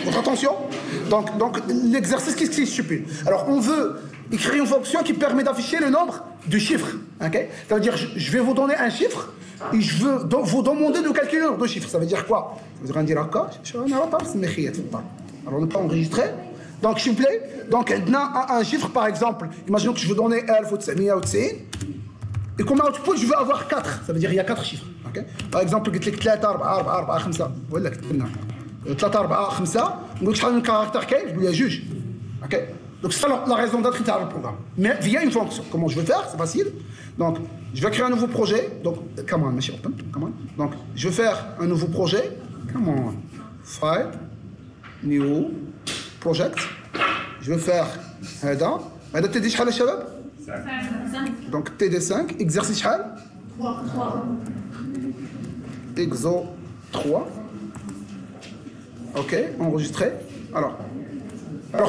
votre attention. Donc l'exercice, qu'est-ce qui est stupide? Alors, on veut écrire une fonction qui permet d'afficher le nombre de chiffres. Okay? Ça veut dire, je vais vous donner un chiffre et je veux donc vous demander de calculer le nombre de chiffres. Ça veut dire quoi? Vous allez dire quoi? Alors, on ne peut pas enregistrer. Donc, s'il vous plaît, donc, un chiffre, par exemple, imaginons que je veux donner 1990. Et comme output, je veux avoir 4. Ça veut dire qu'il y a 4 chiffres. Okay? Par exemple, je vais dire 3, 4, 4, 5. Voilà, 3, 4, 5. Je vais dire caractère كاين, je vais dire juge. Okay? Donc, c'est la raison d'être de le programme. Mais via une fonction. Comment je vais faire? C'est facile. Donc, je vais créer un nouveau projet. Donc, come on, monsieur open. Come on. Donc, je vais faire un nouveau projet. Come on. File. New. Project. Je vais faire هذا TD شحال الشباب؟ Donc TD5 exercice شحال؟ 3. Exo 3. OK, enregistré. Alors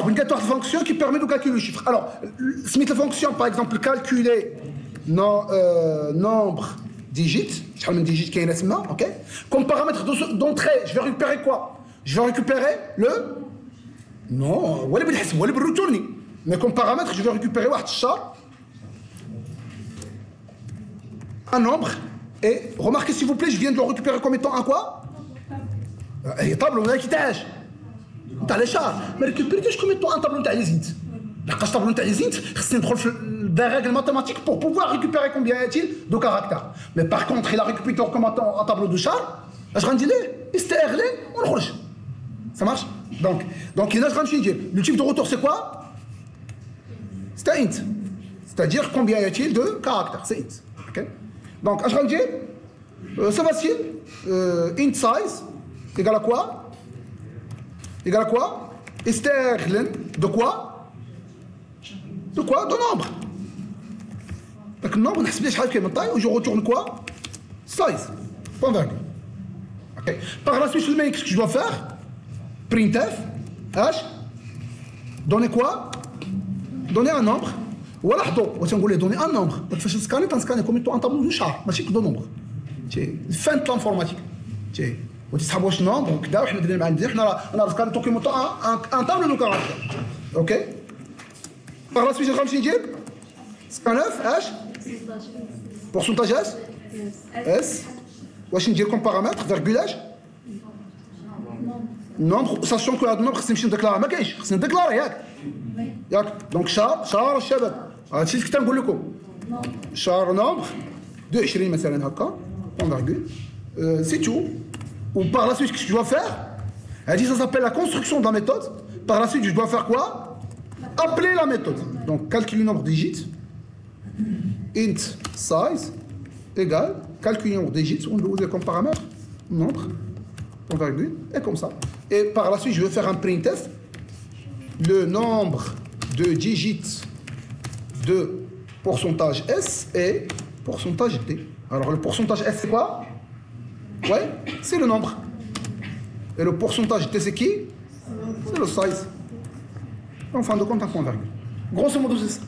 une fonction qui permet de calculer le chiffre. Alors, Smith la fonction par exemple calculer nombre digits, شحال من digits كاين اسمها, OK? Comme paramètre d'entrée, je vais récupérer quoi? Je vais récupérer le non, ولا بالحسب ولا بالريتورني. Mais comme paramètre, je vais récupérer un nombre. Et remarquez s'il vous plaît, je viens de le récupérer comme étant un quoi? Un tableau qui tâche. T'as les chars. Mais récupérez comme étant un tableau de zint. La tableau de zint, c'est des règles mathématiques pour pouvoir récupérer combien y a-t-il de caractères. Mais par contre, il a récupéré comme un tableau de char. Je vais dire, on le ça marche? Donc, il y a le type de retour, c'est quoi? C'est un int. C'est-à-dire combien y a-t-il de caractères? C'est int. Okay? Donc, je vais dire, c'est facile. Int size égale à quoi? Égale à quoi? Esterlen de quoi? De quoi? De nombre. Donc, le nombre, on a taille, je retourne quoi? Size. Point virgule. Okay. Par la suite, qu'est-ce que je dois faire? Printf, H, donner quoi? Donner un nombre. Voilà, on va donner un nombre. Donc, je vais scanner comme un tableau de char, mais c'est que de nombre. Fin de l'informatique. On dit ça va être nombre, donc là, on a scanné un tableau de caractère. OK? Par la suite, je vais dire scanner, H, pourcentage S, S, on va dire comme paramètre, virgulage. Nombre, sachant que le nombre c'est déclaré, ما كاينش خصني نديكلاري ياك دونك شهر الشباب هادشي اللي كنت نقول لكم شهر نومبر 22 مثلا هكا بون فيرغول سي تو ou par la suite ce que je dois faire ça s'appelle la construction de la méthode. Par la suite je dois faire quoi? Appeler la méthode. Donc calculer le nombre de digits int size égale calculer le nombre de digits on doit comme paramètre nombre et comme ça. Et par la suite, je vais faire un printf. Le nombre de digits de pourcentage S et pourcentage D. Alors, le pourcentage S, c'est quoi? Ouais, c'est le nombre. Et le pourcentage D, c'est qui? C'est le size. En fin de compte, un point virgule. Grosso modo, c'est ça.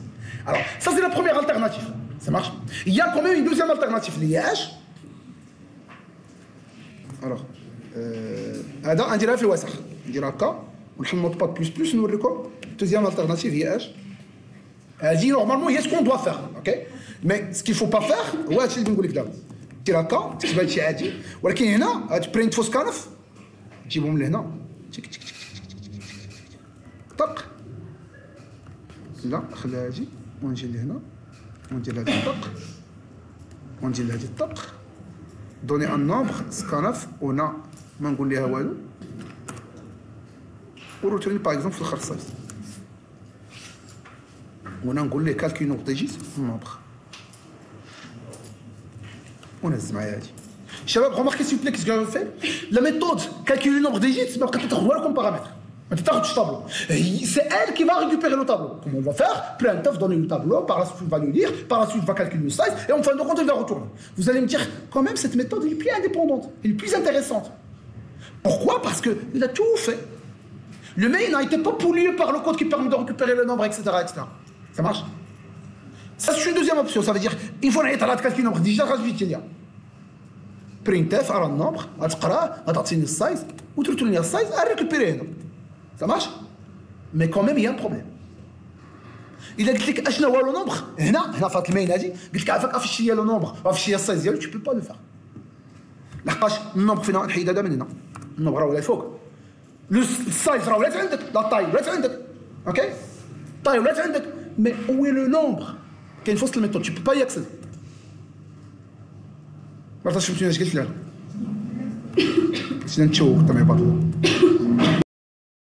Alors, ça, c'est la première alternative. Ça marche? Il y a quand même une deuxième alternative, l'IH. Alors, هذا غنديرها في الوسخ نديرها هكا ونحل نوت با بلس بلس نوريكم دوزيام التيرناتيف هي اش هذه نورمالمون هي سكون دوا فيغ اوكي مي سكي فو با فيغ هو هادشي اللي بنقول لك دابا دير هكا تكتب هادشي عادي ولكن هنا هاد برينت فو سكانف تجيبهم لهنا تك تك تك طق لا خليها هادي ونجي لهنا وندير هادي طق وندير هادي طق donner un nombre scanf on a ما نقول لها والو وريتورني باغ اكزومبل في الخرصاص وانا نقول ليه كالكول نومبر ديجيت نومبر ونهز معايا هادي شباب remarquez s'il vous plaît qu'est-ce que j'ai fait la méthode calculer le nombre de digits ما بقيت تاخذ والو comme paramètre ما تاخذش tableau c'est elle qui va récupérer le tableau comment on va faire printf donner le tableau par la suite il va le lire par la suite il va calculer le size et en fin de compte il va retourner vous allez me dire quand même cette méthode elle est plus indépendante elle est plus intéressante pourquoi parce que il a tout fait le mail n'a été pas pollué par le code qui permet de récupérer le nombre etc ça marche ça c'est une deuxième option ça veut dire il faut aller à la calculer le nombre déjà rajouter il y a برينتاف على النومبر غتقراه غتعطيني السايز وترتولني السايز غنريكوبيري هنا سا مارش مي كوميم هي بروبليم. الا قلت لك اشنو هو لو نومبر هنا في هاد المين هادي قلت لك عافاك افشي لو نومبر وافشي السايز ديالو تو بو با لو فار لحقاش النومبر فينا نحيد هذا من هنا النومبر راه ولا فوق السايز راه ولات عندك لا طاي ولات عندك اوكي طاي ولات عندك مي وي لو نومبر كاين في وسط الميثود تو بو با ياكسد ما عرفتش فهمتوني اش قلت لها. شنو نتشوق طمي باطل